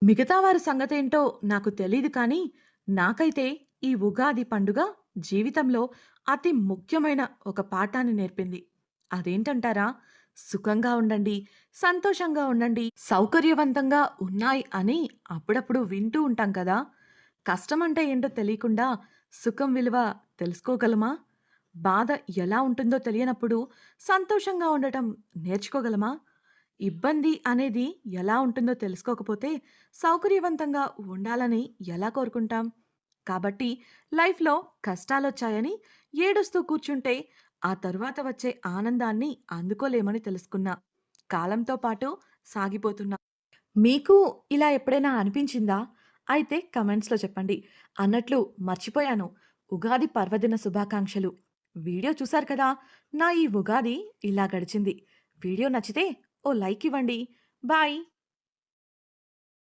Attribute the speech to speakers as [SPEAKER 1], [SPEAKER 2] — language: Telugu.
[SPEAKER 1] మిగతా వారి సంగతేంటో నాకు తెలీదు కానీ, నాకైతే ఈ ఉగాది పండుగ జీవితంలో అతి ముఖ్యమైన ఒక పాఠాన్ని నేర్పింది. అదేంటంటారా? సుఖంగా ఉండండి, సంతోషంగా ఉండండి, సౌకర్యవంతంగా ఉన్నాయి అని అప్పుడప్పుడు వింటూ ఉంటాం కదా! కష్టమంటే ఏంటో తెలియకుండా సుఖం విలువ తెలుసుకోగలమా? బాధ ఎలా ఉంటుందో తెలియనప్పుడు సంతోషంగా ఉండటం నేర్చుకోగలమా? ఇబ్బంది అనేది ఎలా ఉంటుందో తెలుసుకోకపోతే సౌకర్యవంతంగా ఉండాలని ఎలా కోరుకుంటాం? కాబట్టి లైఫ్‌లో కష్టాలొచ్చాయని ఏడుస్తూ కూర్చుంటే ఆ తరువాత వచ్చే ఆనందాన్ని అందుకోలేమని తెలుసుకున్నా. కాలంతో పాటు సాగిపోతున్నా. మీకు ఇలా ఎప్పుడైనా అనిపించిందా? అయితే కమెంట్స్‌లో చెప్పండి. అన్నట్లు మర్చిపోయాను. ఉగాది పర్వదిన శుభాకాంక్షలు. వీడియో చూసారు కదా! నా ఈ ఉగాది ఇలా గడిచింది. వీడియో నచ్చితే ఓ లైక్ ఇవ్వండి. బాయ్.